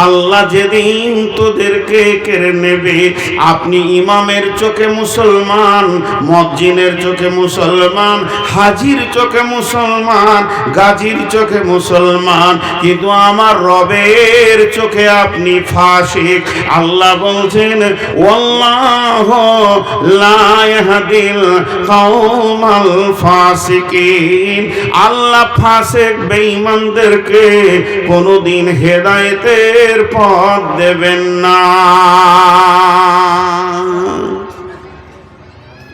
আল্লাহ যেদিন তোদেরকে কেড়ে নেবে, আপনি ইমামের চোখে মুসলমান, মুয়াজ্জিনের চোখে মুসলমান, হাজির চোখে মুসলমান, গাজীর চোখে মুসলমান, কিন্তু আমার রবের চোখে আপনি ফাসিক। আল্লাহ বলছেন ওয়াল্লাহু লা ইয়াহদিল কওমাল ফাসিকিন, আল্লাহ ফাসিক বেঈমানদেরকে কোনোদিন হেদায়েতের পথ দেবেন না।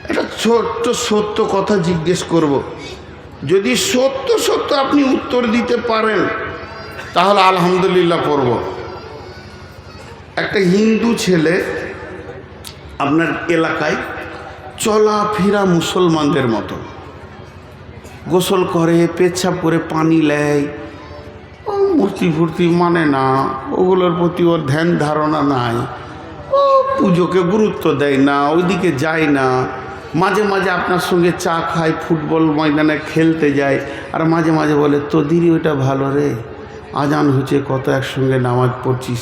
একটা ছোট্ট সত্য কথা জিজ্ঞেস করব, যদি সত্য সত্য আপনি উত্তর দিতে পারেন তাহলে আলহামদুলিল্লাহ পড়ব। একটা হিন্দু ছেলে আপনার এলাকায় চলাফেরা মুসলমানদের মতো, গোসল করে, পেচ্ছাপ করে পানি নেয়, মূর্তি ফুর্তি মানে না, ওগুলোর প্রতি ওর ধ্যান ধারণা নাই, ও পুজোকে গুরুত্ব দেয় না, ওইদিকে যায় না। মাঝে মাঝে আপনার সঙ্গে চা খায়, ফুটবল ময়দানে খেলতে যায়, আর মাঝে মাঝে বলে তোদেরই ওইটা ভালো রে, আজান হচ্ছে কত একসঙ্গে নামাজ পড়ছিস।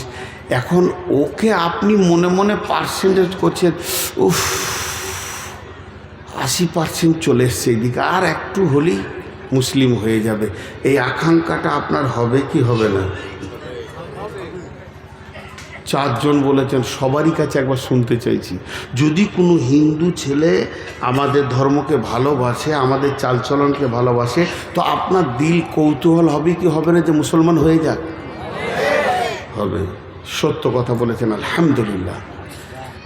এখন ওকে আপনি মনে মনে পার্সেন্টেজ করছেন, উফ 80% চলে এসছে এইদিকে, আর একটু হলেই মুসলিম হয়ে যাবে। এই আকাঙ্ক্ষাটা আপনার হবে কি হবে না? 4 জন বলেছেন, সবারই কাছে একবার শুনতে চাইছি, যদি কোনো হিন্দু ছেলে আমাদের ধর্মকে ভালোবাসে, আমাদের চালচলনকে ভালোবাসে, তো আপনার দিল কৌতূহল হবে কি হবে না যে মুসলমান হয়ে যাক? হবে। সত্য কথা বলেছেন, আলহামদুলিল্লাহ।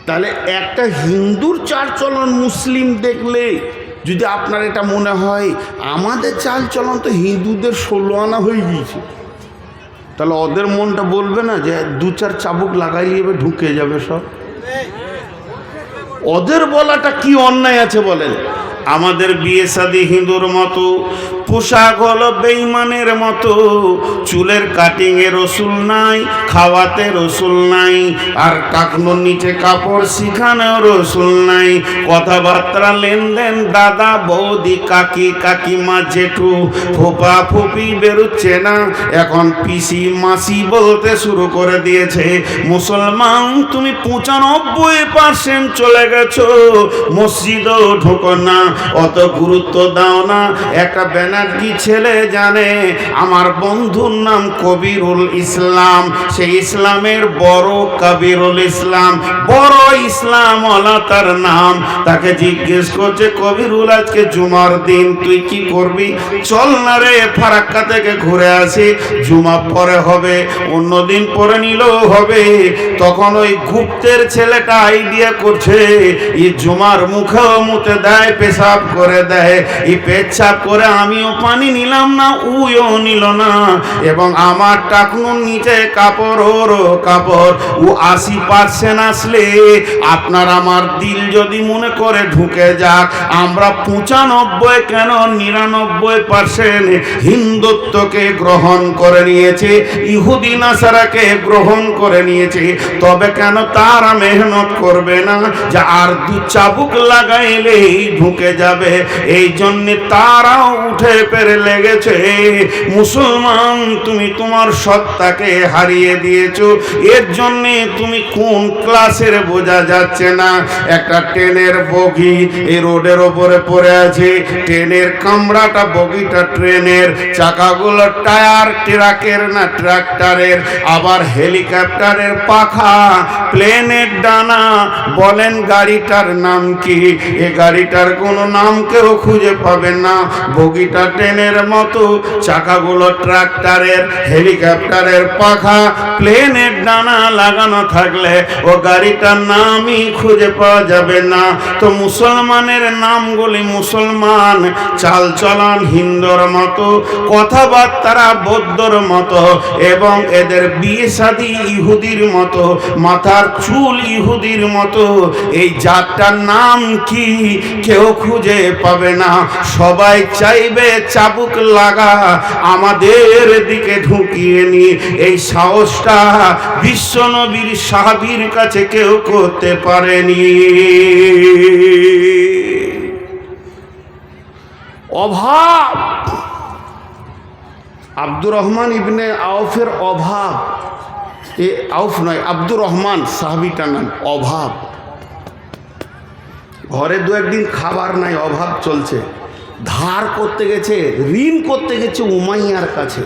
তাহলে একটা হিন্দুর চালচলন মুসলিম দেখলে যদি আপনার এটা মনে হয় আমাদের চালচলন তো হিন্দুদের 16 আনা হয়ে গিয়েছে, তাহলে ওদের মনটা বলবে না যে 2-4 চাবুক লাগাই নিয়ে ঢুকে যাবে সব? ওদের বলাটা কি অন্যায় আছে বলেন? আমাদের বিয়ে শাদী হিন্দুর মতো, পোশাক হলো বেঈমানের মতো, চুলের কাটিংয়ে রসুল নাই, খাওয়াতে রসুল নাই, আর টাকনোর নিচে কাপড় শিখানেও রসুল নাই, কথাবার্তা লেনদেন দাদা বৌদি কাকি কাকিমা জেঠু ফুপা ফুপি বেরোচ্ছে না, এখন পিসি মাসি বলতে শুরু করে দিয়েছে। মুসলমান তুমি 95% চলে গেছো, মসজিদও ঢোকো না, অত গুরুত্ব দাও না। একটা ব্যানার্জি ছেলে জানে আমার বন্ধুর নাম কবিরুল ইসলাম, সেই ইসলামের বড় কবিরুল ইসলাম, বড় ইসলাম ওয়ালা তার নাম। তাকে জিজ্ঞেস করছে, কবিরুল আজকে জুমার দিন তুই কি করবি? চল না রে ফারাক্কা থেকে ঘুরে আসি, জুমা পরে হবে, অন্যদিন পরে নিলেও হবে। তখন ওই গুপ্তের ছেলেটা আইডিয়া করছে, এই জুমার মুখেও মুতে দেয়, পেশাব করে দেয়, এই পেচ্ছাপ করে আমিও পানি নিলাম না, উইও নিল না, এবং আমার টাকনুর নিচে কাপড় ওরও কাপড়। ও 80% আসলে আপনার আমার দিল যদি মনে করে ঢুকে যাক, আমরা 95 কেন 99% হিন্দুত্বকে গ্রহণ করে নিয়েছে, ইহুদি নাসারাকে গ্রহণ করে নিয়েছে, তবে কেন তারা মেহনত করবে না যে আর 2 চাবুক লাগাইলেই ঢুকে যাবে? এই জন্য তারাও উঠে পেরে লেগেছে। মুসলমান তুমি তোমার সত্তাকে হারিয়ে দিয়েছো, এর জন্য তুমি কোন ক্লাসের বোঝা যাচ্ছে না। একটা ট্রেনের বগি এই রোডের ওপরে পড়ে আছে, ট্রেনের কামরাটা বগিটা ট্রেনের, চাকাগুলো টায়ার ট্রাকের না ট্রাক্টরের, আবার হেলিকপ্টারের পাখা, প্লেনের ডানা, বলেন গাড়িটার নাম কি? এ গাড়িটার কোনো নাম কেউ খুঁজে পাবে না। বগিটা ট্রেনের মতো, চাকাগুলো ট্রাক্টরের, হেলিকপ্টারের পাখা, প্লেনের ডানা লাগানো থাকলে ও গাড়িটার নামই খুঁজে পাওয়া যাবে না। তো মুসলমানের নামগুলি মুসলমান, চালচলন হিন্দুর মতো, কথাবার্তা বৌদ্ধর মতো, এবং এদের বিয়ে শাদী ইহুদির মতো, মাথার চুল ইহুদির মতো। এই জাতটার নাম কি কেউ খুঁজে পাবে না। সবাই চাইবে চাবুক লাগা আমাদের দিকে ঢুকিয়ে নি। এই সাহসটা বিশ্বনবীর সাহাবীর কাছে কেউ করতে পারেনি। অভাব, আব্দুর রহমান ইবনে আওফের অভাব, এ আউফ নয়, আব্দুর রহমান সাহাবিটার নাম। অভাব, ঘরে দু একদিন খাবার নাই, অভাব চলছে, ধার করতে গেছে, ঋণ করতে গেছে উমাইয়ার কাছে।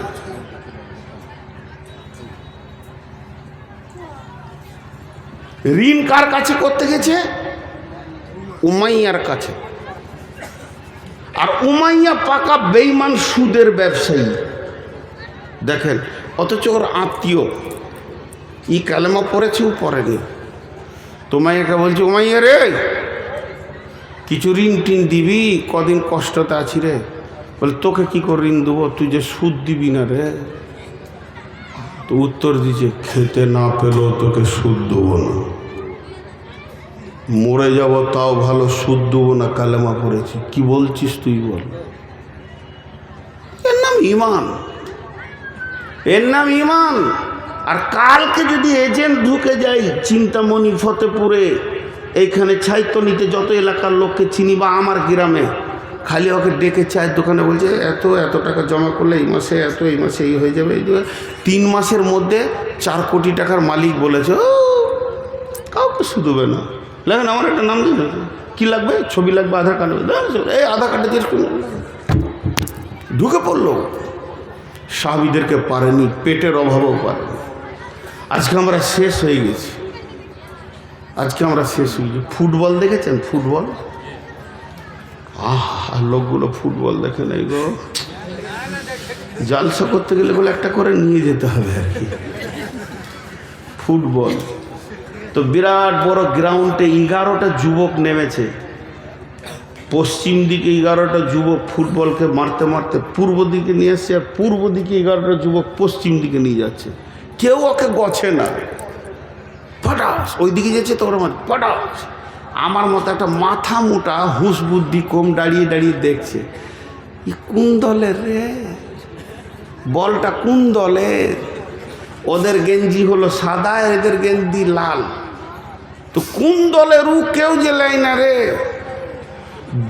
ঋণ কার কাছে করতে গেছে? উমাইয়ার কাছে। আর উমাইয়া পাকা বেঈমান, সুদের ব্যবসায়ী দেখেন, অথচ ওর আত্মীয়, ই কালেমা পড়েছে, ও পড়েনি। উমাইয়াকে বলছে, উমাইয়া রে, কিছু ঋণ টিন দিবি, কদিন কষ্টতে আছি রে। বলে, তোকে কি করে ঋণ দেবো, তুই যে সুদ দিবি না রে। তো উত্তর দিচ্ছে, খেতে না পেলেও তোকে সুদ দেবো না, মরে যাব তাও ভালো, সুদ দেবো না, কালেমা পড়েছি। কি বলছিস তুই বল? এর নাম ইমান, এর নাম ইমান। আর কালকে যদি এজেন্ট ঢুকে যাই চিন্তামণি, ফতেপুরে, এইখানে ছাইতনিতে যত এলাকার লোককে চিনি, বা আমার গ্রামে, খালি ওকে ডেকে চায়ের দোকানে বলছে, এত টাকা জমা করলে এই মাসে এত, এই মাসে এই হয়ে যাবে, এই 3 মাসের মধ্যে 4 কোটি টাকার মালিক বলেছে, ও কাউকে শুধবে না। লাগেন আমার একটা নাম দিন, কী লাগবে? ছবি লাগবে, আধার কার্ড, এই আধার কার্ডে দিয়ে ঢুকে পড়লো। সাহাবীদেরকে পারেনি, পেটের অভাবও পারেনি। আজকে আমরা শেষ হয়ে গেছি, আজকে আমরা শেষ হয়ে গেছি। ফুটবল দেখেছেন? ফুটবল, লোকগুলো ফুটবল দেখে নাই গো। জালসা করতে গেলে বলে একটা করে নিয়ে যেতে হবে আর কি। ফুটবল তো বিরাট বড় গ্রাউন্ডে 11টা যুবক নেমেছে। পশ্চিম দিকে 11টা যুবক ফুটবলকে মারতে মারতে পূর্ব দিকে নিয়ে আসছে, আর পূর্ব দিকে 11টা যুবক পশ্চিম দিকে নিয়ে যাচ্ছে। কেউ ওকে গছে না, পটাস ওই দিকে যাচ্ছে, তো ওরা পটাস। আমার মতো একটা মাথা মোটা, হুঁশ বুদ্ধি কম, দাঁড়িয়ে দাঁড়িয়ে দেখছে, কোন দলের রে, বলটা কোন দলের? ওদের গেঞ্জি হলো সাদা, এদের গেঞ্জি লাল, তো কোন দলের ও কেউ যে লাই না রে।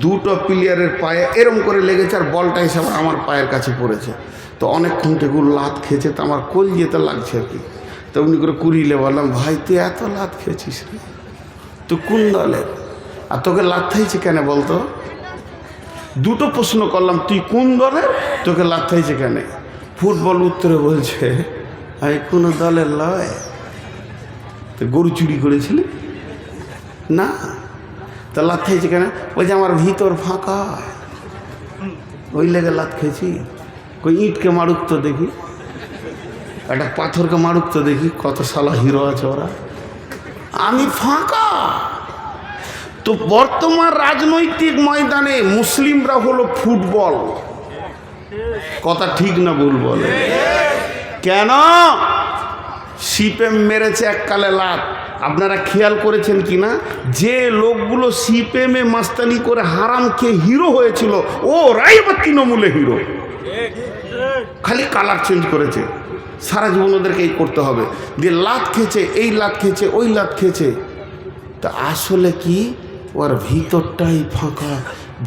দুটো প্লেয়ারের পায়ে এরম করে লেগেছে, আর বলটা হিসাবে আমার পায়ের কাছে পড়েছে। তো অনেকক্ষণ থেকে লাত খেয়েছে, তো আমার কোল যেতে লাগছে আর কি। তো উনি করে কুড়িলে বললাম, ভাই তুই এত লাত খেয়েছিস রে, তুই কোন দলের, আর তোকে লাত খাইছে কেন বলতো? দুটো প্রশ্ন করলাম, তুই কোন দলের, তোকে লাত খাইছে কেন? ফুটবল উত্তরে বলছে, আমি কোনো দলের লয়। তো গরু চুরি করেছিলি না, তা লাত খাইছে কেন? বলছে আমার ভিতর ফাঁকা, ওই লেগে লাত খেয়েছি। কই ইঁটকে মারুক তো দেখি, একটা পাথরকে মারুক তো দেখি, কত সালা হিরো আছে ওরা, আমি ফাঁকা। তো বর্তমান রাজনৈতিক ময়দানে মুসলিমরা হলো ফুটবল। কথা ঠিক না ভুল বলে? কেন? সিপেম মেরেছে এককালে লাত। আপনারা খেয়াল করেছেন কি না, যে লোকগুলো সিপেমে মাস্তানি করে হারাম খেয়ে হিরো হয়েছিল, ওরাই আবার তৃণমূলে হিরো, খালি কালার চেঞ্জ করেছে। সারা জীবন ওদেরকে এই করতে হবে, দিয়ে লাত খেয়েছে, এই লাত খেয়েছে, ওই লাত খেয়েছে। তা আসলে কি, ওর ভিতরটাই ফাঁকা,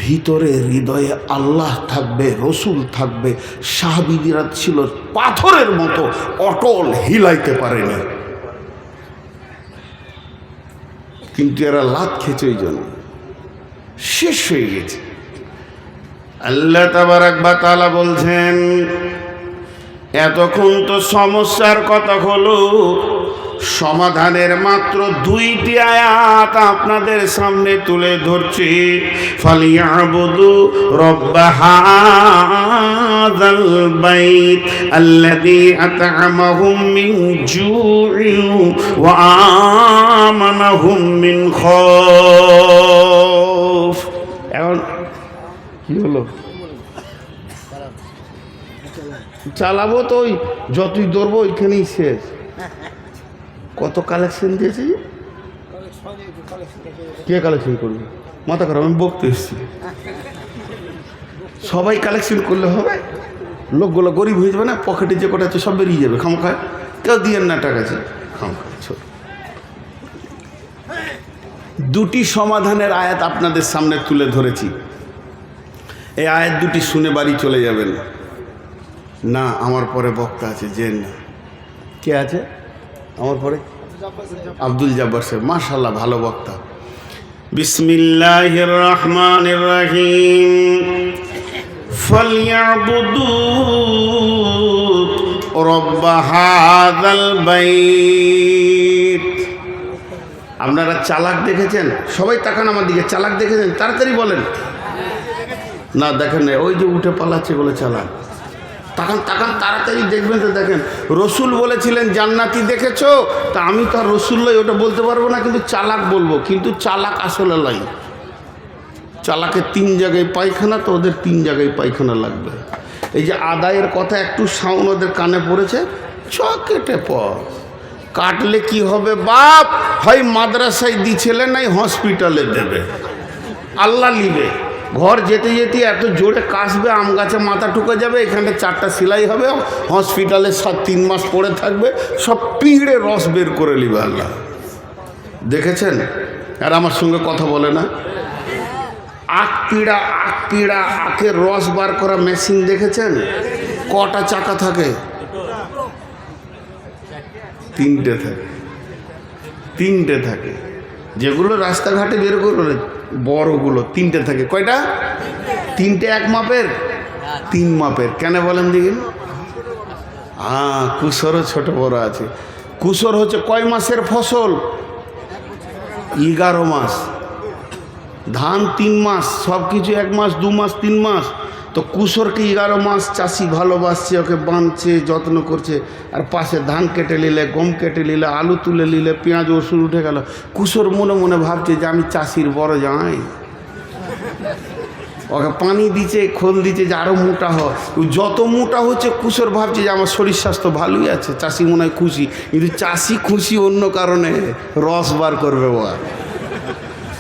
ভিতরে হৃদয়ে আল্লাহ থাকবে, রসুল থাকবে। সাহাবীরা ছিল পাথরের মতো অটল, হিলাইতে পারেনি, কিন্তু এরা লাত খেয়েছে, ওই জন্য শেষ হয়ে গেছে। আল্লাহ তাবারাক ওয়া তাআলা বলছেন, এতক্ষণ তো সমস্যার কথা হলো, সমাধানের মাত্র 2টি আয়াত আপনাদের সামনে তুলে ধরছি। ফালিয়াবুদু রব্ব হাযাল বাইত আল্লাযী আত'আমাহুম মিন জু'ইন ওয়া আমানাহুম মিন খাউফ। এখন কি হলো? চালাবো তো, ওই যতই ধরবো ওইখানেই শেষ। কত কালেকশন দিয়েছে? কে কালেকশন করবে? মাথা খারাপ, আমি বকতে এসেছি। সবাই কালেকশন করলে হবে? লোকগুলো গরিব হয়ে যাবে না, পকেটে যে কটা আছে সব বেরিয়ে যাবে খামখায়। কেউ দিয়েন না টাকা আছে খামখায়। ছোট 2টি সমাধানের আয়াত আপনাদের সামনে তুলে ধরেছি। এই আয়াত 2টি শুনে বাড়ি চলে যাবেন না, আমার পরে বক্তা আছে, জেন না। কে আছে? আমার পরে আব্দুল জব্বার সাহেব, মাশাআল্লাহ ভালো বক্তা। বিসমিল্লাহির রহমানির রহিম। ফালইয়াবুদু রব্ব হাযাল বাইত। আপনারা চালাক দেখেছেন? সবাই তাকান আমার দিকে। চালাক দেখেছেন? তাড়াতাড়ি বলেন। না দেখেন না, ওই যে উঠে পালাচ্ছে বলে চালাক। তাকান তাকান, তাড়াতাড়ি দেখবেন তো। দেখেন, রসুল বলেছিলেন জান্নাতি দেখেছো, তা আমি তো আর রসুল লই, ওটা বলতে পারবো না, কিন্তু চালাক বলবো। কিন্তু চালাক আসলে লাই। চালাকের 3 জায়গায় পায়খানা, তো ওদের 3 জায়গায় পায়খানা লাগবে। এই যে আদায়ের কথা একটু সাউন্ড ওদের কানে পড়েছে, কেটে পর কাটলে কি হবে বাপ? হয় মাদ্রাসায় দিছিলে, নাই হসপিটালে দেবে, আল্লাহ লিবে। ঘর যেতে যেতে এত জোরে কাশবে, আম গাছে মাথা ঠুকে যাবে, এখানে 4টা সেলাই হবে, হসপিটালে 3 মাস পড়ে থাকবে, সব পিঁড়ে রস বের করে নিবে আল্লাহ। দেখেছেন? আর আমার সঙ্গে কথা বলে না। আখ পিড়া আখের রস বার করা মেশিন দেখেছেন? কটা চাকা থাকে? 3টে থাকে। 3টে থাকে। যেগুলো রাস্তাঘাটে বের করে বড়গুলো 3টে থাকে। কয়টা? 3টে এক মাপের? 3 মাপের। কেন বলেন দেখি? কুসরও ছোট বড় আছে। কুসর হচ্ছে কয় মাসের ফসল? 11 মাস। ধান 3 মাস, সব কিছু 1 মাস 2 মাস 3 মাস। তো কুসরকে 11 মাস চাষি ভালোবাসছে, ওকে বাঁধছে, যত্ন করছে। আর পাশে ধান কেটে নিলে, গম কেটে নিলে, আলু তুলে নিলে, পেঁয়াজ রসুন উঠে গেল। কুসর মনে মনে ভাবছে যে আমি চাষির বড় জামাই। ওকে পানি দিচ্ছে, খোল দিচ্ছে যে আরও মোটা হয়। যত মোটা হচ্ছে কুসর ভাবছে যে আমার শরীর স্বাস্থ্য ভালোই আছে, চাষি মনে হয় খুশি। কিন্তু চাষি খুশি অন্য কারণে, রস বার করবে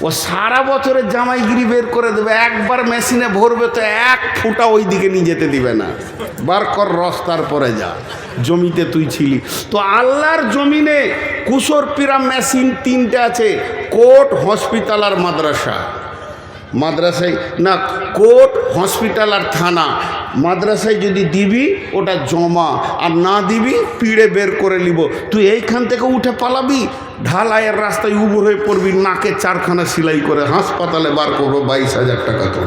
ও সারা বছরের জামাইগিরি বের করে দেবে। একবার মেশিনে ভরবে তো 1 ফুটা ওই দিকে নিয়ে যেতে দিবে না। বার কর রস, তারপরে যা। জমিতে তুই ছিলি তো। আল্লাহর জমিনে কুসর পিরা মেশিন 3টে আছে। কোর্ট, হসপিটাল আর মাদ্রাসা। মাদ্রাসায় না, কোর্ট, হসপিটাল আর থানা। মাদ্রাসায় যদি দিবি ওটা জমা, আর না দিবি পিড়ে বের করে নিব। তুই এইখান থেকে উঠে পালাবি, ঢালাইয়ের রাস্তায় উবর হয়ে পড়বি, নাকে 4খানা সেলাই করে হাসপাতালে বার করবো 22,000 টাকা। তো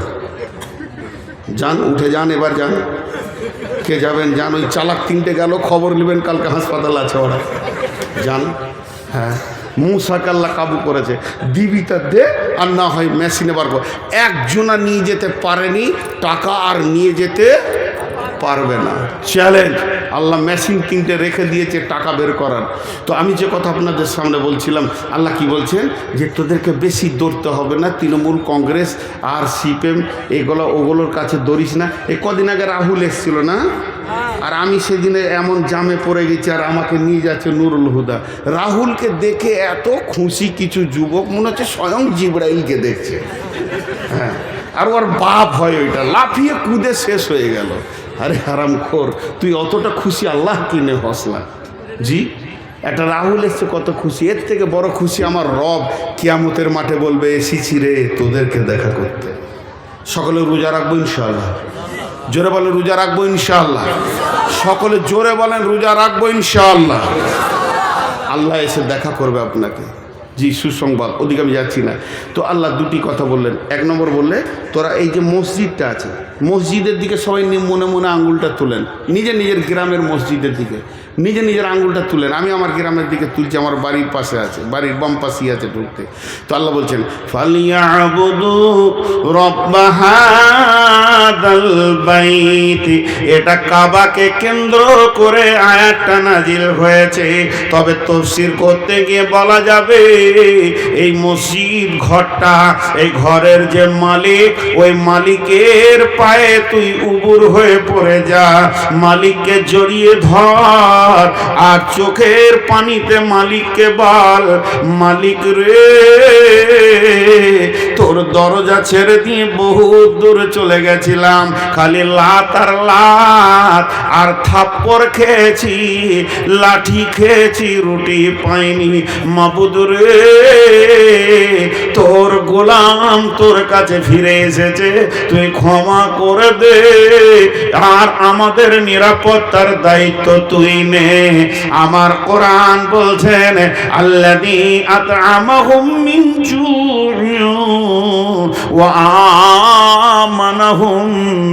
যান, উঠে যান, এবার যান। কে যাবেন? যান। ওই চালাক 3টে গেল, খবর নেবেন কালকে হাসপাতাল আছে ওরা। যান। হ্যাঁ, মুসাকে আল্লাহ কাবু করেছে। দিবি তা দে, আর না হয় মেশিনে বার কর। একজনা নিয়ে যেতে পারেনি টাকা, আর নিয়ে যেতে পারবে না। চ্যালেঞ্জ। আল্লাহ মেশিন 3টে রেখে দিয়েছে টাকা বের করার। তো আমি যে কথা আপনাদের সামনে বলছিলাম, আল্লাহ কি বলছেন? যে তোদেরকে বেশি দৌড়তে হবে না। তৃণমূল, কংগ্রেস আর সিপিএম ওগুলোর কাছে দৌড়িস না। এই কদিন আগে রাহুল এসেছিল না? আর আমি সেদিনে এমন জামে পড়ে গেছি, আর আমাকে নিয়ে যাচ্ছে নুরুল হুদা। রাহুলকে দেখে এত খুশি কিছু যুবক, মনে হচ্ছে স্বয়ং জিবরাইলকে দেখছে। হ্যাঁ, আর ওর বাপ হয় ওইটা, লাফিয়ে কুদে শেষ হয়ে গেল। আরে হারামখোর, তুই অতটা খুশি আল্লাহ কিনে হসলা? জি, একটা রাহুল এসছে, কত খুশি। এর থেকে বড় খুশি আমার রব কিয়ামতের মাঠে বলবে, এসেছি রে তোদেরকে দেখা করতে। সকলে রোজা রাখবো ইনশাআল্লাহ। জোরে বলেন রোজা রাখবো ইনশাআল্লাহ। সকলে জোরে বলেন রোজা রাখবো ইনশাআল্লাহ। আল্লাহ এসে দেখা করবে আপনাকে। জি, সুসংবাদ। ওদিকে আমি যাচ্ছি না। তো আল্লাহ 2টি কথা বললেন। 1 নম্বর বললে, তোরা এই যে মসজিদটা আছে, মসজিদের দিকে সবাই মনে মনে আঙুলটা তুলেন। নিজের নিজের গ্রামের মসজিদের দিকে নিজের নিজের আঙুলটা তুলেন। আমি আমার গ্রামের দিকে তুলছি, আমার বাড়ির পাশে আছে, বাড়ির বাম পাশেই আছে ঢুকতে। তো আল্লাহ বলছেন, ফালিয়াবুদু রব্ব হাযাল বাইত। এটা কাবাকে কেন্দ্র করে আয়াতটা নাজিল হয়েছে। তবে তাফসীর করতে গিয়ে বলা যাবে, এই মসজিদ ঘরটা, এই ঘরের যে মালিক, ওই মালিকের পায়ে তুই উবুর হয়ে পড়ে যা, মালিককে জড়িয়ে ধর, আর চোখের পানিতে মালিককে বল, মালিক রে, তোর দরজা ছেড়ে দিয়ে বহু দূরে চলে গেছিলাম, খালি লাত আর লাত আর থাপ্পড় খেয়েছি, লাঠি খেয়েছি, রুটি পাইনি। মাবুদ রে, তোর গোলাম তোর কাছে ফিরে এসেছে, তুই ক্ষমা করে দে, আর আমাদের নিরাপত্তার দায়িত্ব তুই জমিনে আমার কোরআন বলছেন আল্লাযী আত'আমাহুম মিন জু'ইন ওয়া আমানাহুম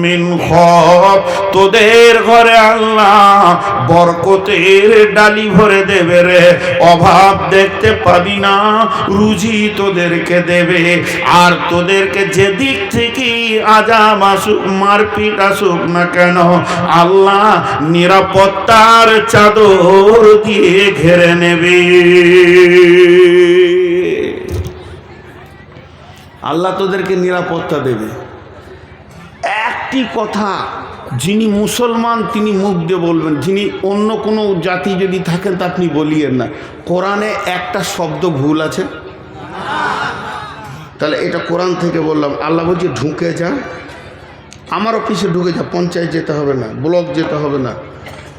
মিন খাউফ। তোদের ঘরে আল্লাহ বরকতের ডালি ভরে দেবে রে, অভাব দেখতে পাবি না, রুজি তোদেরকে দেবে। আর তোদেরকে যেদিক থেকে আযাব আসুক, মারপিট আসুক না কেন, আল্লাহ নিরাপত্তার চাদর দিয়ে ঘেরে নেবে। আল্লাহ তোদেরকে নিরাপত্তা দেবে। একটি কথা যিনি মুসলমান তিনি মুখ দিয়ে বলবেন, যিনি অন্য কোনো জাতি যদি থাকেন তা আপনি বলিয়েন না কোরআনে একটা শব্দ ভুল আছে। তাহলে এটা কোরআন থেকে বললাম। আল্লাহ বলছে ঢুকে যা, আমার অফিসে ঢুকে যা, পঞ্চায়েত যেতে হবে না, ব্লক যেতে হবে না,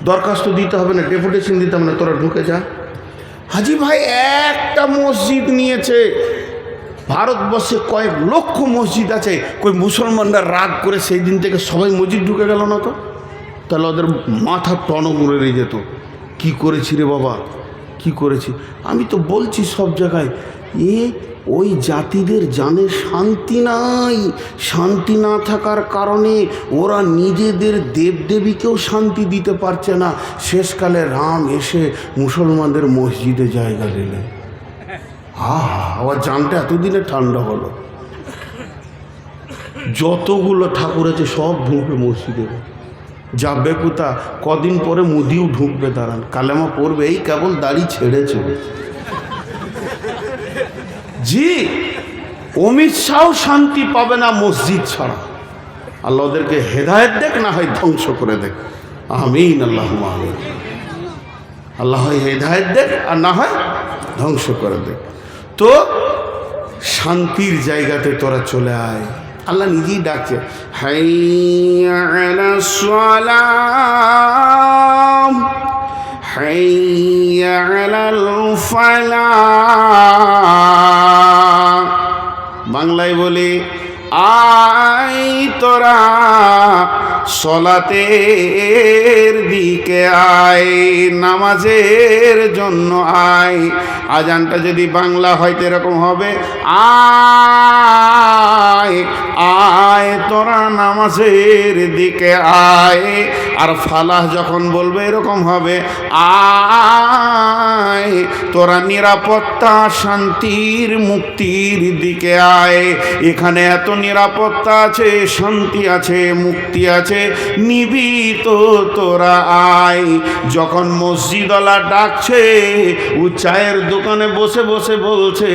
দরখাস্ত দিতে হবে না, ডেপুটেশন দিতে হবে না, তোরা ঢুকে যা। হাজি ভাই একটা মসজিদ নিয়েছে, ভারতবর্ষে কয়েক লক্ষ মসজিদ আছে, কই মুসলমানরা রাগ করে সেই দিন থেকে সবাই মসজিদ ঢুকে গেল না তো? তাহলে ওদের মাথা টনক উড়ে যেত, কি করেছি রে বাবা, কি করেছি। আমি তো বলছি সব জায়গায় ওই জাতিদের জানে শান্তি নাই, শান্তি না থাকার কারণে ওরা নিজেদের দেবদেবীকেও শান্তি দিতে পারছে না। শেষকালে রাম এসে মুসলমানদের মসজিদে জায়গা দিলেন। আবার জানটা এতদিনে ঠান্ডা হলো। যতগুলো ঠাকুর আছে সব ঢুকবে মসজিদে, যাবে কোথা? কদিন পরে মোদিও ঢুকবে, দাঁড়ান কালেমা পড়বে, এই কেবল দাড়ি ছেড়েছে। জি, অমিত শাহ শান্তি পাবে না মসজিদ ছাড়া। আল্লাহ ওদেরকে হেদায়েত দেখ, না হয় ধ্বংস করে দেখ। আমিন, আল্লাহুম্মা আমিন। আল্লাহ হয় হেদায়েত দেখ, আর না হয় ধ্বংস করে দেখ। তো শান্তির জায়গাতে তোরা চলে আয়। আল্লাহ নিজেই ডাকছে, হাইয়া আলাস সালাম হাইয়া আলাল ফালাহ। বাংলায় বলি, আয় তোরা সলাতের দিকে আয়, নামাজের জন্য আয়। আজানটা যদি বাংলা হয় তো এরকম হবে, আয় আয় তোরা নামাজের দিকে আয়। আর ফালাহ যখন বলবে এরকম হবে, আয় তোরা নিরাপত্তা, শান্তির, মুক্তির দিকে আয়। এখানে এত নিরাপত্তা আছে, শান্তি আছে, মুক্তি আছে, নিবি তো তোরা আয়। যখন মসজিদওয়ালা ডাকছে, ও চায়ের দোকানে বসে বসে বলছে,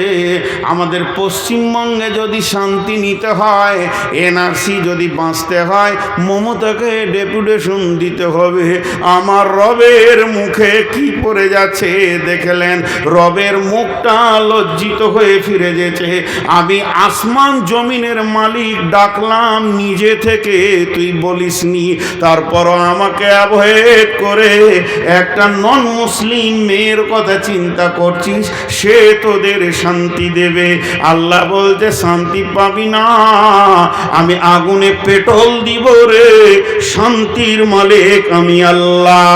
আমাদের পশ্চিমবঙ্গে যদি শান্তি নিতে হয়, এনআরসি যদি বাঁচতে হয়, মমতাকে ডেপুটেশন দিতে হবে। আমার রবের মুখে কি পড়ে যাচ্ছে দেখলেন? রবের মুখটা লজ্জিত হয়ে ফিরে যেছে। আমি আসমান জমিনের মালিক ডাকলাম নিজে থেকে, তুই বলিসনি। তারপরও আমাকে অ্যাভয়েড করে একটা নন মুসলিম মেয়ের কথা চিন্তা করছিস, সে তোদের শান্তি দেবে। আল্লাহ বলতে শান্তি পাবি না, আমি আগুনে পেট্রোল দিব রে, শান্তির মালিক আমি আল্লাহ।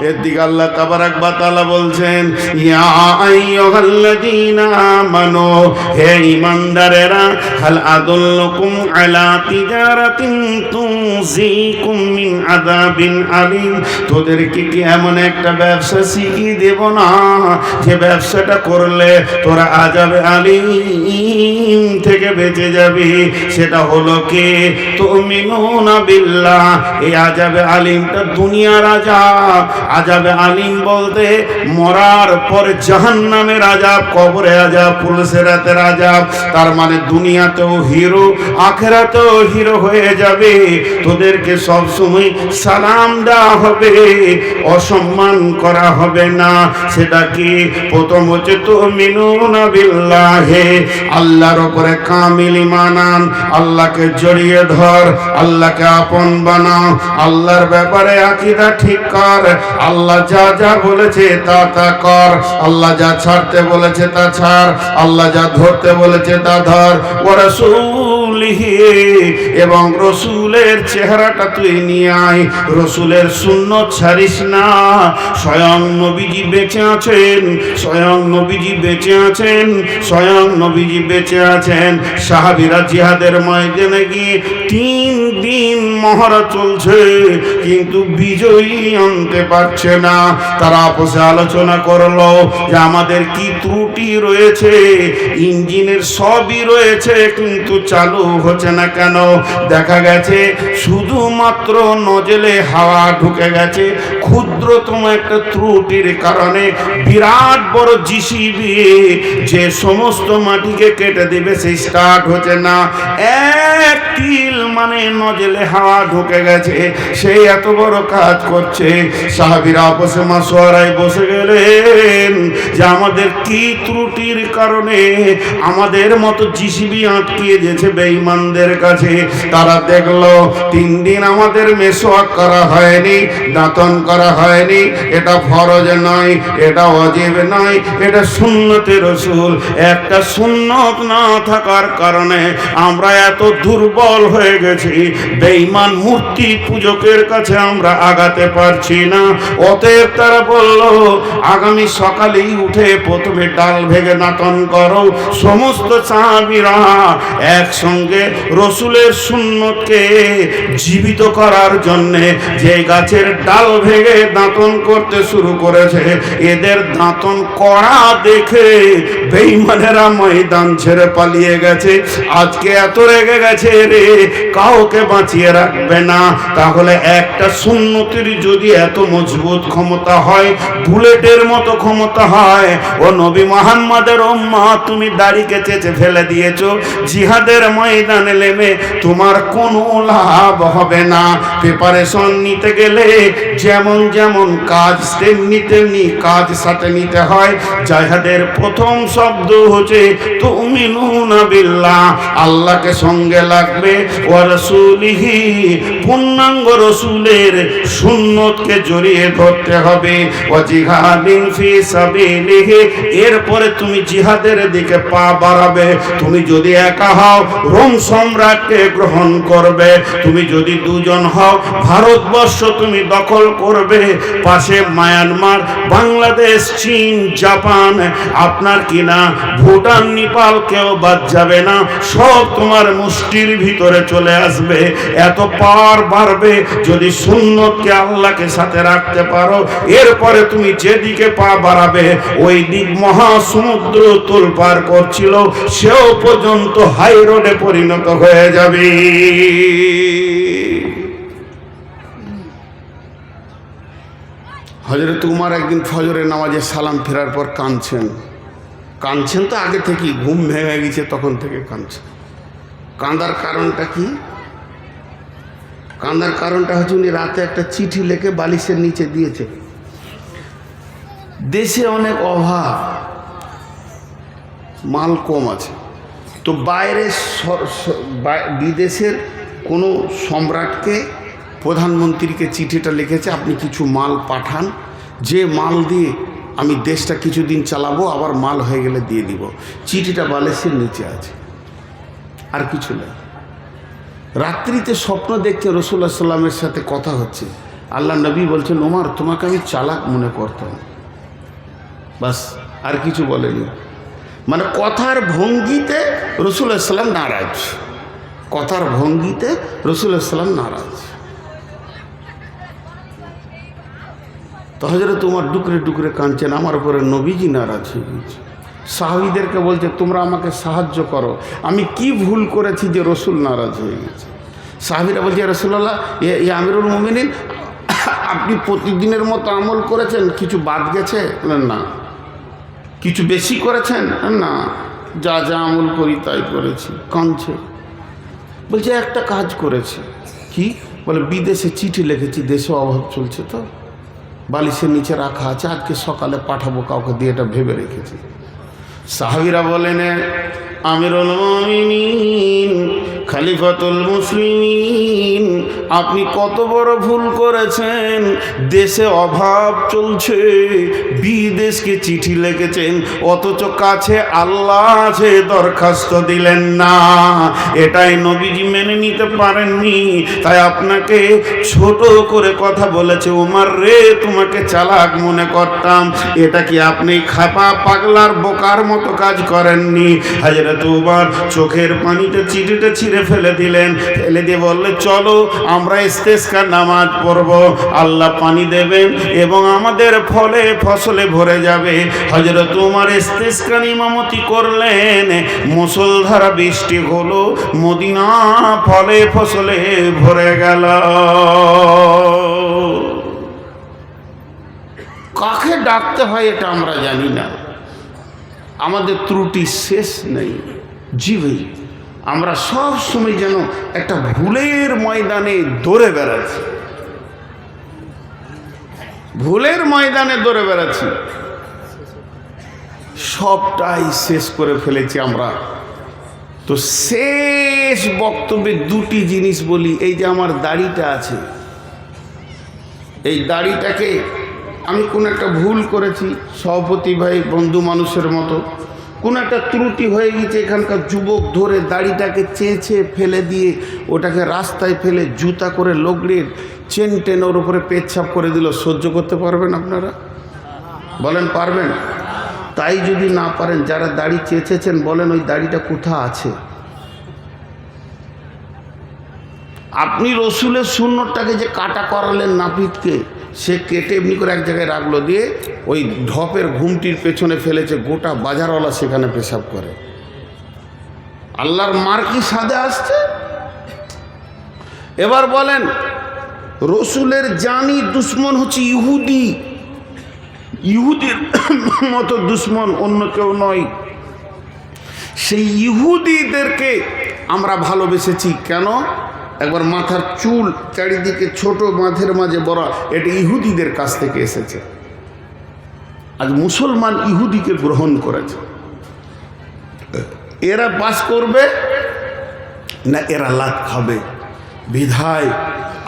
এর দিকে আল্লাহ তাবারাক ওয়া তাআলা বলছেন, ইয়া আইয়ুহাল্লাযীনা আমানু, হে ঈমানদারেরা, হাল আদুল্লুকুম আলা তিজারাতিন তুনজিকুম মিন আযাবিন আলীম। তোদেরকে কি এমন একটা ব্যবসা শিখিয়ে দেব না, যে ব্যবসাটা করলে তোরা আযাবে আলীম থেকে বেঁচে যাবি? সেটা হলো কি? তুমিনুনা বিল্লাহ। এই আযাবে আলীমটা দুনিয়ার আযাব। আযাবে আলীম বলতে মরার পরে জাহান্নামের আযাব, কবরে আযাব, পুলসিরাতের আযাব। তার মানে দুনিয়াতেও হিরো, আখিরাতেও হিরো হয়ে যাবে। তোদেরকে সব সময় সালাম দেওয়া হবে, অসম্মান করা হবে না। সেটা কি? প্রথম হচ্ছে তুমিনুনা বিল্লাহি, আল্লাহর উপরে কামিল ঈমান আন, আল্লাহকে জড়িয়ে ধর, আল্লাহকে আপন বানাও, আল্লাহর ব্যাপারে আকীদা ঠিক কর। আল্লাহ যা যা বলেছে তা তা কর, আল্লাহ যা ছাড়তে বলেছে তা ছাড়, আল্লাহ যা ধরতে বলেছে তা ধর। ওয়া রাসূলিহি, এবং এবং রসুলের চেহারাটা তুই নিয়ে আয়, রসুলের সুন্নত ছাড়িস না। স্বয়ং নবীজি বেঁচে আছেন, স্বয়ং নবীজি বেঁচে আছেন, স্বয়ং নবীজি বেঁচে আছেন। সাহাবীরা জিহাদের ময়দানে গিয়ে 3 দিন মহড়া চলছে, কিন্তু বিজয়ী আনতে পারছে না। তারা আপসে আলোচনা করলো যে আমাদের কি ত্রুটি রয়েছে, ইঞ্জিনের সবই রয়েছে কিন্তু চালু হচ্ছে না কেন? দেখা গেছে শুধুমাত্র নজলে হাওয়া ঢুকে গেছে, ক্ষুদ্রতম একটা ত্রুটির কারণে বিরাট বড় জিসিবি যে সমস্ত মাটিকে কেটে দেবে সেই স্টার্ট হচ্ছে না। এক তিল মানে নজলে হাওয়া ঢুকে গেছে, সেই এত বড় কাজ করছে। সাহাবীরা আপসে মাসওয়ারায় বসে গেলেন যে আমাদের কি ত্রুটির কারণে আমাদের মতো জিসিবি আটকিয়ে গেছে বেঈমানদের কাছে। তারা দেখলো 3 দিন আমাদের মেসওয়াক করা হয়নি, দাঁতন করা হয়নি। এটা ফরজ নয়, এটা ওয়াজিব নয়, এটা সুন্নতে রাসূল। একটা সুন্নত না থাকার কারণে আমরা এত দুর্বল হয়ে গেছি, বেঈমান মূর্তি পূজকের কাছে আমরা আগাতে পারছি না। অতএব তারা বলল আগামী সকালেই উঠে প্রথমে ডাল ভেঙে দাঁতন করো। সমস্ত সাহাবীরা একসঙ্গে রসুলের সুন্নতকে জীবিত করার জন্যে যে গাছের ডাল ভেঙে দাঁতন করতে শুরু করেছে, এদের দাঁতন করা দেখে বেঈমানেরা ময়দান ছেড়ে পালিয়ে গেছে। আজকে এত রেগে গেছে রে, কাউকে বাঁচিয়ে রাখবে না। তাহলে একটা সুন্নতির যদি এত মজবুত ক্ষমতা হয়, বুলেটের মতো ক্ষমতা হয়, ও নবী মুহাম্মদের উম্মত তুমি দাড়িকে চেঁচে ফেলে দিয়েছো, জিহাদের ময়দানে নেমে তোমার কোনো লাভ হবে না। প্রিপারেশন নিতে গেলে যেমন যেমন কাজ তেমনি তেমনি কাজ সাথে নিতে হয়। জিহাদের প্রথম শব্দ হচ্ছে তুমিনুনা বিল্লাহ, আল্লাহকে সঙ্গে লাগবে, ওয়া রাসূলিহি, পূর্ণাঙ্গ রসুলের সুন্নতকে জড়িয়ে ধরতে হবে, ওয়া জিহাদিন ফি সাবিলিহি, এরপরে তুমি জিহাদের দিকে পা বাড়াবে। তুমি যদি একা হও রোম সম্রাটকে গ্রহণ করবে, তুমি যদি 2 জন হও ভারতবর্ষ তুমি দখল করবে। পাশে মায়ানমার, বাংলাদেশ, চীন, জাপান, আপনার কিনা ভুটান, নেপাল কেউ বাদ যাবে না, সব তোমার মুষ্টির ভিতরে চলে আসবে। এত পাওয়ার বাড়বে যদি সুন্নতকে আল্লাহকে সাথে রাখতে পারো। এরপরে তুমি যেদিকে পা বাড়াবে ওই দিক মহাসমুদ্র তোলপার করছিল, সেও পর্যন্ত হাই রোডে পরিণত হয়ে যাবে। হযরত উমর একদিন ফজরের নামাজে সালাম ফেরার পর কাঁদছেন। কাঁদছেন তো আগে থেকেই, ঘুম ভেঙে গেছে তখন থেকে কাঁদছেন। কাঁদার কারণটা কি? কাঁদার কারণটা হচ্ছে উনি রাতে একটা চিঠি লিখে বালিশের নিচে দিয়েছে। দেশে অনেক অভাব, মাল কম আছে, তো বাইরে বিদেশের কোনো সম্রাটকে, প্রধানমন্ত্রীকে চিঠিটা লিখেছে আপনি কিছু মাল পাঠান, যে মাল দিয়ে আমি দেশটা কিছুদিন চালাবো, আবার মাল হয়ে গেলে দিয়ে দিব। চিঠিটা বালিশের নিচে আছে, আর কিছু নেই। রাত্রিতে স্বপ্ন দেখতে রাসূলুল্লাহ সাল্লামের সাথে কথা হচ্ছে। আল্লাহ নবী বলছেন ওমর তোমাকে আমি চালাক মনে করতাম, বাস, আর কিছু বলেনি। মানে কথার ভঙ্গিতে রাসূলুল্লাহ সাল্লাম নারাজ, কথার ভঙ্গিতে রাসূলুল্লাহ সাল্লাম নারাজ। তো হযরত উমর ডুকরে ডুকরে কাঁদছেন, আমার উপরে নবীজি নারাজ হয়ে গেছে। সাহাবীদেরকে বলছে তোমরা আমাকে সাহায্য করো, আমি কি ভুল করেছি যে রসুল নারাজ হয়ে গেছে? সাহাবীরা বলছে রাসূলুল্লাহ, ইয়া আমিরুল মুমিনিন, আপনি প্রতিদিনের মতো আমল করেছেন, কিছু বাদ গেছে? না। কিছু বেশি করেছেন? না, যা যা আমল করি তাই করেছি। কাঁদছে, বলছে একটা কাজ করেছে। কি? বলে বিদেশে চিঠি লিখেছি, দেশে অভাব চলছে, তো বালিশের নিচে রাখা আছে, আজকে সকালে পাঠাবো কাউকে দিয়ে, এটা ভেবে রেখেছি। সাহাবীরা বলেন আমিরুল মুমিনিন, খলিফাতুল মুসলিমিন, আপনি কত বড় ভুল করেছেন। দেশে অভাব চলছে, বিদেশকে চিঠি লিখেছেন, অথচ কাছে আল্লাহ আছে, দরখাস্ত দিলেন না। এটাই নবীজি মেনে নিতে পারেননি, তাই আপনাকে ছোট করে কথা বলেছে। উমার রে, তোমাকে চালাক মনে করতাম, এটা কি আপনি খাপা পাগলার বোকার মতো কাজ করেননি? হযরত উমর চোখের পানিতে চিঠিটা ছিঁড়ে ফেলে দিলেন, ফেলে দিয়ে বললে, চলো আমরা ইস্তেসকার নামাজ পড়ব, আল্লাহ পানি দেবেন এবং আমাদের ফলে ফসলে ভরে যাবে। হযরত উমর ইস্তেসকার ইমামতি করলেন, মুষলধারা বৃষ্টি হলো, মদিনা ফলে ফসলে ভরে গেল। কাকে ডাকতে হয় এটা আমরা জানি না, আমাদের ত্রুটি শেষ নেই। জি ভাই, আমরা সব সময় যেন একটা ভুলের ময়দানে দৌড়ে বেড়াচ্ছি, ভুলের ময়দানে দৌড়ে বেড়াচ্ছি। সবটাই শেষ করে ফেলেছি আমরা। তো শেষ বক্তব্যে দুটি জিনিস বলি। এই যে আমার দাড়িটা আছে, এই দাড়িটাকে আমি কোন একটা ভুল করেছি, সভাপতি ভাই বন্ধু মানুষের মতো কোন একটা ত্রুটি হয়ে গেছে, এখানকার যুবক ধরে দাড়িটাকে চেঁচে ফেলে দিয়ে ওটাকে রাস্তায় ফেলে জুতা করে লগড়িয়ে চেন টেনে ওর উপরে পেচ্ছাপ করে দিল। সহ্য করতে পারবেন আপনারা? বলেন পারবেন? তাই যদি না পারেন, যারা দাড়ি চেঁচেছেন বলেন ওই দাড়িটা কোথা আছে? আপনি রসুলের সুন্নতটাকে যে কাটা করালেন নাপিতকে, সে কেটে এমনি করে এক জায়গায় রাখলো, দিয়ে ওই ঢপের ঘুমটির পেছনে ফেলেছে, গোটা বাজারওয়ালা সেখানে পেশাব করে। আল্লাহর মার কি সাদে আসছে? এবার বলেন, রসুলের জানি দুশ্মন হচ্ছে ইহুদি, ইহুদির মতো দুশ্মন অন্য কেউ নয়। সেই ইহুদিদেরকে আমরা ভালোবেসেছি কেন? একবার মাথার চুল চারিদিকে ছোট, মাঝের মাঝে বড়, এটা ইহুদিদের কাছ থেকে এসেছে। আজ মুসলমান ইহুদিকে গ্রহণ করেছে। এরা বাস করবে না এরা লাত খাবে? বিধায়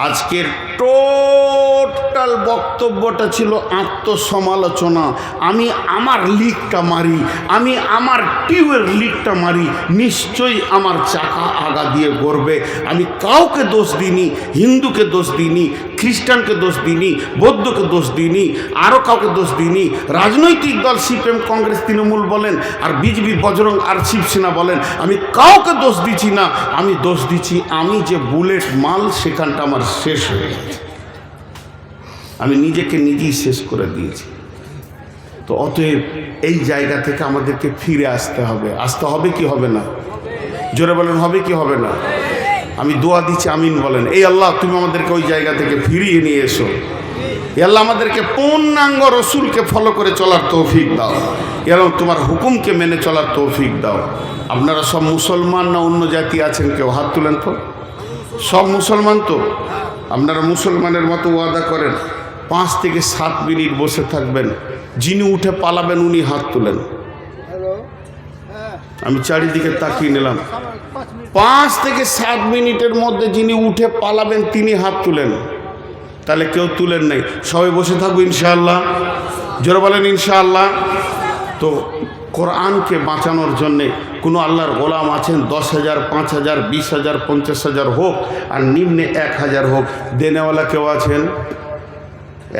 আজকের টোটাল বক্তব্যটা ছিল আত্মসমালোচনা। আমি আমার লিকটা মারি, আমি আমার টিউবের লিকটা মারি, নিশ্চয়ই আমার চাকা আগা দিয়ে গড়বে। আমি কাউকে দোষ দিইনি, হিন্দুকে দোষ দিইনি, খ্রিস্টানকে দোষ দিইনি, বৌদ্ধকে দোষ দিইনি, আরও কাউকে দোষ দিইনি। রাজনৈতিক দল সিপিএম, কংগ্রেস, তৃণমূল বলেন, আর বিজেপি, বজরং আর শিবসেনা বলেন, আমি কাউকে দোষ দিচ্ছি না। আমি দোষ দিচ্ছি আমি যে বুলেট মাল, সেখানটা আমার শেষ হয়ে গেছে, আমি নিজেকে নিজেই শেষ করে দিয়েছি। তো অতএব এই জায়গা থেকে আমাদেরকে ফিরে আসতে হবে। আসতে হবে কি হবে না? জোরে বলেন, হবে কি হবে না? আমি দোয়া দিচ্ছি, আমিন বলেন। এই আল্লাহ, তুমি আমাদেরকে ওই জায়গা থেকে ফিরিয়ে নিয়ে এসো। এই আল্লাহ, আমাদেরকে পূর্ণাঙ্গ রসুলকে ফলো করে চলার তৌফিক দাও এবং তোমার হুকুমকে মেনে চলার তৌফিক দাও। আপনারা সব মুসলমান না অন্য জাতি আছেন? কেউ হাত তুলেন তো। সব মুসলমান তো? আপনারা মুসলমানের মতো ওয়াদা করেন 5 থেকে 7 মিনিট বসে থাকবেন, যিনি উঠে পালাবেন উনি হাত তুলেন। আমি চারিদিকে তাকিয়ে নিলাম, 5 থেকে 7 মিনিটের মধ্যে যিনি উঠে পালাবেন তিনি হাত তুলেন। তাহলে কেউ তুলেন নাই, সবাই বসে থাকবো ইনশাআল্লাহ। জোরে বলেন ইনশাআল্লাহ। তো কোরআনকে বাঁচানোর জন্যে কোনো আল্লাহর গোলাম আছেন? 10,000, 5,000, 20,000, 50,000 হোক, আর নিম্নে 1,000 হোক, দেনেওয়ালা কেউ আছেন?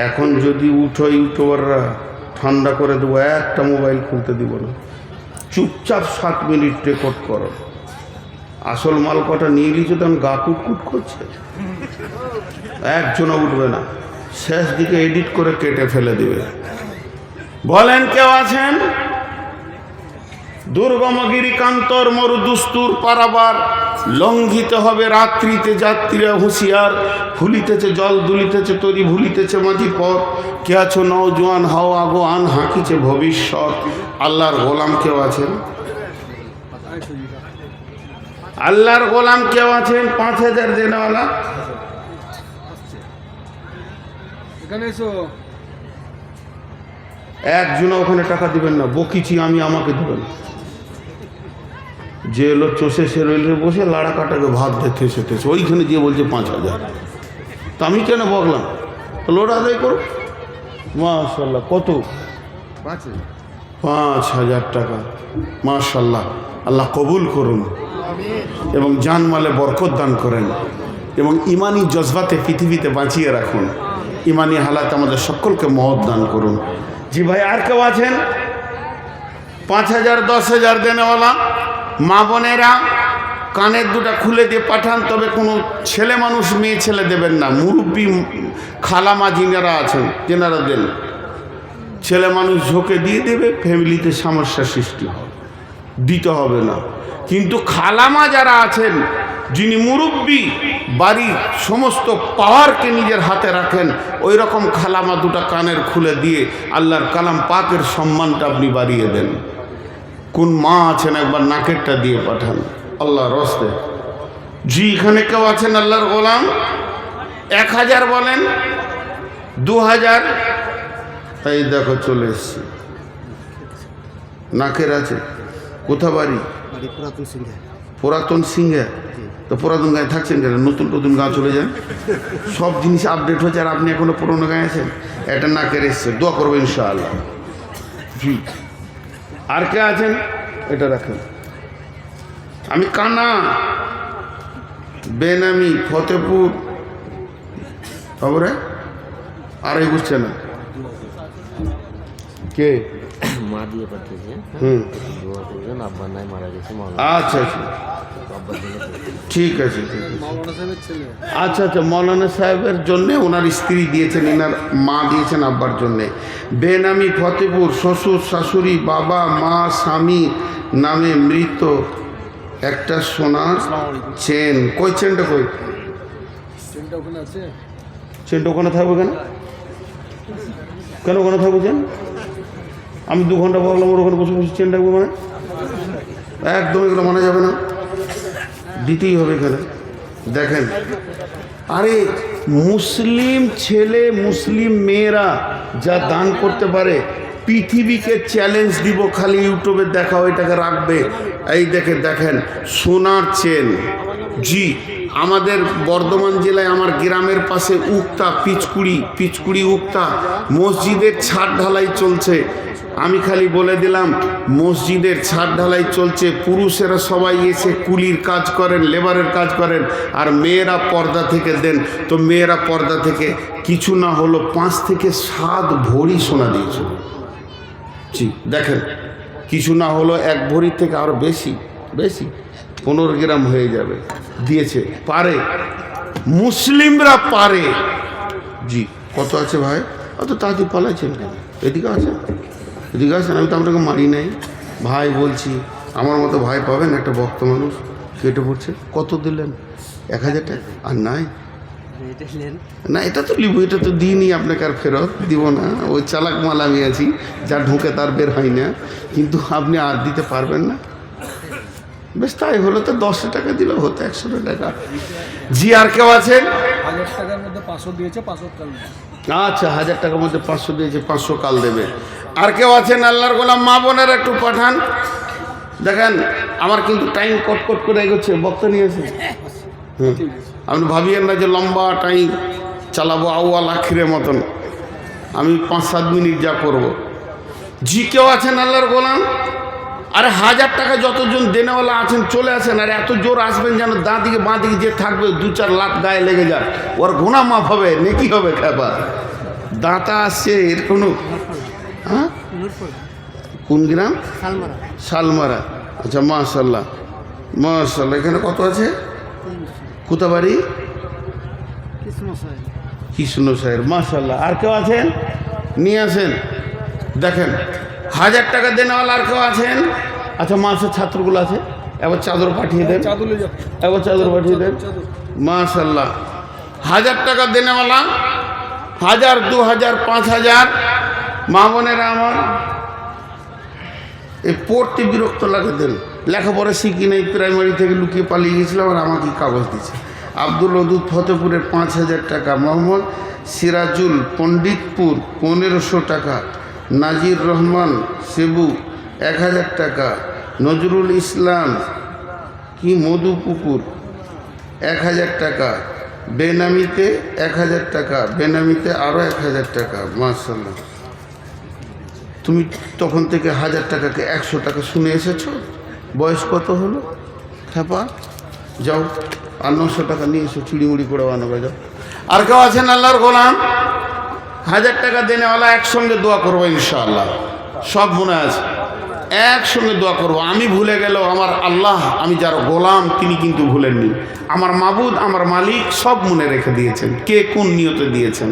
এখন যদি উঠো ইউটিউবাররা, ঠান্ডা করে দেবো, একটা মোবাইল খুলতে দিব না, চুপচাপ 7 মিনিট রেকর্ড করো। আসল মাল কটা নিয়ে নিয়েছে, তখন গা কুটকুট করছে, একজনও উঠবে না, শেষ দিকে এডিট করে কেটে ফেলে দিবে। বলেন কেউ আছেন? দুর্গমগিরি কান্তর মরু দুস্তুর পারাবার, লঙ্ঘিত হবে রাত্রিতে যাত্রীরা হুঁশিয়ার, ফুলিতেছে জল দুলিতেছে তরি, ভুলিতেছে মাঝি পথ, কে আছো নওজোয়ান হাও আগোয়ান, হাঁকিছে ভবিষ্যৎ। আল্লাহর গোলাম কেউ আছেন? আল্লাহর গোলাম কেউ আছেন? 5,000 দেনেওয়ালা একজনও ওখানে টাকা দিবেন না, বকিছি আমি, আমাকে দিবেন। যে এলো চষে সে রইলে বসে লাড়া কাটাকে ভাত দেখে সেতেছে, ওইখানে গিয়ে বলছে 5,000। তো আমি কেন বললাম লোড আদায় করো। মাশাল্লাহ, কত? 5,000 টাকা। মাশাল্লাহ, আল্লাহ কবুল করুন এবং জানমালে বরকত দান করেন এবং ইমানি জজবাতে পৃথিবীতে বাঁচিয়ে রাখুন। ইমানি হালাত আমাদের সকলকে মহৎ দান করুন। জি ভাই, আর কেউ আছেন? 5,000 10,000 দেনেওয়ালা মা বোনেরা কানের দুটা খুলে দিয়ে পাঠান, তবে কোনো ছেলে মানুষ মেয়ে ছেলে দেবেন না। মুরব্বী খালামা যিনারা আছেন তেনারা দেন। ছেলে মানুষ ঝোঁকে দিয়ে দেবে, ফ্যামিলিতে সমস্যা সৃষ্টি হবে, দিতে হবে না। কিন্তু খালামা যারা আছেন, যিনি মুরব্বী, বাড়ির সমস্ত পাওয়ারকে নিজের হাতে রাখেন, ওই রকম খালামা দুটা কানের খুলে দিয়ে আল্লাহর কালাম পাকের সম্মানটা আপনি বাড়িয়ে দেন। কোন মা আছেন একবার নাকেরটা দিয়ে পাঠান আল্লাহর রস্তে। জি, এখানে কেউ আছেন আল্লাহর গোলাম? 1,000 বলেন, 2,000। এই দেখো চলে এসছি। নাকের আছে, কোথা বাড়ি? পুরাতন সিংহে। তো পুরাতন গায়ে থাকছেন কেন? নতুন নতুন গাঁ চলে যান, সব জিনিস আপডেট হচ্ছে আর আপনি এখনো পুরোনো গায়ে আছেন। এটা নাকের এসছে, দোয়া করবো ইনশাআল্লাহ। জি, আর কে আছেন? এটা রাখেন। আমি কানা, বেনামি, ফতেপুর। খবরে আর এই বুঝছে না কে? মা দিয়ে পাঠিয়েছে। আব্বার নাই, মারা গেছে। আচ্ছা আচ্ছা, ঠিক আছে ঠিক আছে। আচ্ছা আচ্ছা, মৌলানা সাহেবের জন্য ওনার স্ত্রী দিয়েছেন, এনার মা দিয়েছেন আব্বার জন্যে। বেনামি ফতেপুর, শ্বশুর শাশুড়ি, বাবা মা স্বামী নামে মৃত একটা সোনার চেন। কই চেনটা? কই চেনটা? ওখানে থাকবে কেন? কেন ওখানে থাকবো চেন? আমি 2 ঘন্টা বললাম ওর ওখানে বসে বসে চেন রাখবো মানে? একদম এগুলো মানা যাবে না, দিতেই হবে এখানে। দেখেন, আরে মুসলিম ছেলে মুসলিম মেয়েরা যা দান করতে পারে, পৃথিবীকে চ্যালেঞ্জ দিব, খালি ইউটিউবে দেখা ওইটাকে রাখবে। এই দেখেন সোনার চেন। জি, আমাদের বর্ধমান জেলায় আমার গ্রামের পাশে উক্তা পিচকুড়ি উক্তা মসজিদের ছাদ ঢালাই চলছে। আমি খালি বলে দিলাম, মসজিদের ছাদ ঢালাই চলছে, পুরুষেরা সবাই এসে কুলির কাজ করেন, লেবারের কাজ করেন, আর মেয়েরা পর্দা থেকে দেন। তো মেয়েরা পর্দা থেকে কিছু না হলো 5 থেকে 7 ভরি সোনা দিয়েছিল। জি, দেখেন, কিছু না হলো 1 ভরি থেকে আরও বেশি 15 গ্রাম হয়ে যাবে দিয়েছে। পারে, মুসলিমরা পারে। জি, কত আছে ভাই? অত তাড়াতাড়ি পালাইছেন কেন? এদিকে আসেন। আমি তো আপনাকে মারি নাই ভাই, বলছি আমার মতো ভাই পাবেন? একটা ভক্ত মানুষ কেটে পড়ছে। কত দিলেন? 1,000 টাকা। আর নাই না, এটা তো লিবো, এটা তো দিইনি আপনাকে, আর ফেরত দিব না। ওই চালাক মাল আমি আছি, যা ঢুকে তার বের হয় না। কিন্তু আপনি আর দিতে পারবেন না। বেশ, তাই হলো তো 10 টাকা দিলে হতো, 100 টাকা। জি, আর কেউ আছেন? 1,000 টাকার মধ্যে 500 দিয়েছে, 500 কাল। আচ্ছা, 1,000 টাকার মধ্যে 500 দিয়েছে, 500 কাল দেবে। আর কেউ আছেন আল্লাহর গোলাম? মা বোনের একটু পাঠান। দেখেন, আমার কিন্তু টাইম কট করে এগোচ্ছে, বক্তা নিয়েছে। আপনি ভাবিয়েন না যে লম্বা টাইম চালাবো আউয়াল আখিরের মতন। আমি 5-7 মিনিট যা করব। জি, কেউ আছেন আল্লাহর গোলাম? আরে 1,000 টাকা যতজন দেনেওয়ালা আছেন চলে আসেন। আর এত জোর আসবেন যেন দাঁ দিকে বাঁ দিকে যে থাকবে 2-4 লাখ গায়ে লেগে যাক, ওর গুনাহ মাফ হবে, নেকি হবে। খাবার দাঁতা আসছে এর কোনো? হ্যাঁ, কোন গ্রাম? শালমারা। আচ্ছা, মাশাল্লাহ। এখানে কত আছে? কোথা বাড়ি? কৃষ্ণ সাহের। মাশাল্লাহ। আর কেউ আছেন? নিয়ে আসেন। দেখেন, 1,000 টাকা দেনেওয়ালা আর কেউ আছেন? আচ্ছা, মাসের ছাত্রগুলো আছে, এবার চাদর পাঠিয়ে দেন, এবার চাদর পাঠিয়ে দেন। মাশাল্লাহ। 1,000 টাকা দেনেওয়ালা, 1,000, 2,000, 5,000। মা বোনেরা আমার, এই পড়তে বিরক্ত লাগে দেন। লেখাপড়া শিখি নাই, প্রাইমারি থেকে লুকিয়ে পালিয়ে গেছিলাম, আর আমাকে কাগজ দিচ্ছে। আব্দুল ওদুদ ফতেপুরের 5,000 টাকা। মোহাম্মদ সিরাজুল পণ্ডিতপুর 1,500 টাকা। নাজির রহমান সেবু 1,000 টাকা। নজরুল ইসলাম কি মধু পুকুর 1000 টাকা, বেনামিতে 1000 টাকা, বেনামিতে আরও 1000 টাকা। মাশাআল্লাহ, তুমি তখন থেকে 1000 টাকাকে 100 টাকা শুনে এসেছো। বয়স কত হলো খেপা? যাও আর 900 টাকা নিয়ে এসো, চুড়িমুড়ি করে বানাবে। যাও। আর কেউ আছেন আল্লাহর গোলাম? 1000 টাকা দেনেওয়ালা একসঙ্গে দোয়া করবো ইনশাআল্লাহ। সব মনে আছে, একসঙ্গে দোয়া করবো। আমি ভুলে গেলেও আমার আল্লাহ, আমি যার গোলাম, তিনি কিন্তু ভুলেননি। আমার মাবুদ, আমার মালিক সব মনে রেখে দিয়েছেন, কে কোন নিয়তে দিয়েছেন।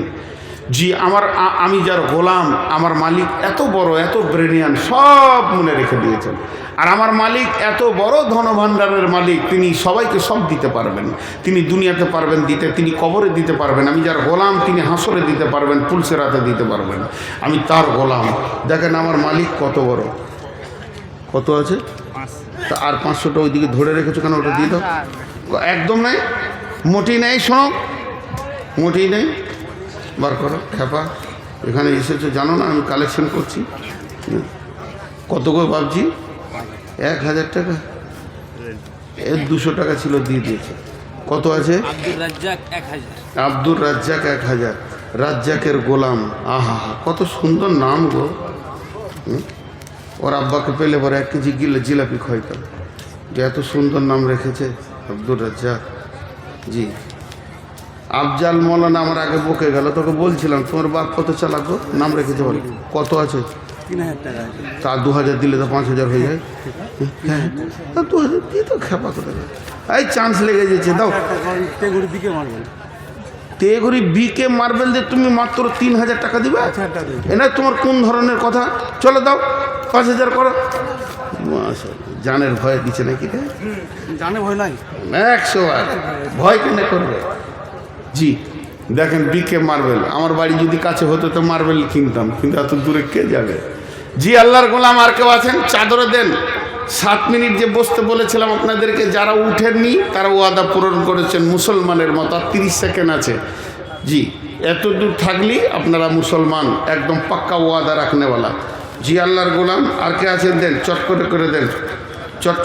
জি, আমি যার গোলাম, আমার মালিক এত বড়, এত ব্রেনিয়ান, সব মনে রেখে দিয়েছেন। আর আমার মালিক এত বড় ধনভাণ্ডারের মালিক, তিনি সবাইকে সব দিতে পারবেন। তিনি দুনিয়াতে পারবেন দিতে, তিনি কবরে দিতে পারবেন। আমি যার গোলাম, তিনি হাসরে দিতে পারবেন, পুলসেরাতে দিতে পারবেন। আমি তার গোলাম। দেখেন আমার মালিক কত বড়। কত আছে? তা আর 500টা ওইদিকে ধরে রেখেছো কেন? ওটা দিয়ে দাও। একদম নাই, মোটেই নেই। শোনো, মোটেই নেই। বার করো খেপা। এখানে এসেছো জানো না আমি কালেকশন করছি। কত করে ভাবছি? 1000 টাকা। এর 200 টাকা ছিল, দিয়ে দিয়েছে। কত আছে? আব্দুর রাজ্জাক 1000। আব্দুর রাজ্জাক 1000। রাজ্জাকের গোলাম। আহা হা, কত সুন্দর নাম গো। ওর আব্বাকে পেলে পরে 1 কেজি জিলাপি খাইতাম, যে এত সুন্দর নাম রেখেছে আব্দুর রাজ্জাক। জি, আফজাল মৌলানা আমার আগে বকে গেল, তোকে বলছিলাম তোমার বাপ কত চালাক গো, নাম রেখেছে বল। কত আছে? 3000 টাকা। তা 2000 দিলে তো 5000 হয়ে যায়। হ্যাঁ, তা 2000 দিয়ে তো খেপা করে। এই চান্স লেগে যাচ্ছে, দাও। তেগুড়ি দিকে মারবেন। তেগুড়ি বিকে মার্বেল দিয়ে তুমি মাত্র 3000 টাকা দিবে? এনা তোমার কোন ধরনের কথা? চলো দাও, 5000 করো। জানের ভয় দিচ্ছে নাকি রে? জানে ভয় নাই। 100 বার ভয় কেন করবে? জি, দেখেন বিকে মার্বেল। আমার বাড়ি যদি কাছে হতো তো মার্বেল কিনতাম, কিন্তু এত দূরে কে যাবে? জি, আল্লাহর গোলাম আর কেউ আছেন? চাদরে দেন। 7 মিনিট যে বসতে বলেছিলাম আপনাদেরকে, যারা উঠেননি তারা ওয়াদা পূরণ করেছেন মুসলমানের মতো। আর 30 সেকেন্ড আছে। জি, এত দূর থাকলেই আপনারা মুসলমান, একদম পাক্কা ওয়াদা রাখনেওয়ালা। জি, আল্লাহর গোলাম আর কে আছেন? দেন, চট করে দেন, চট।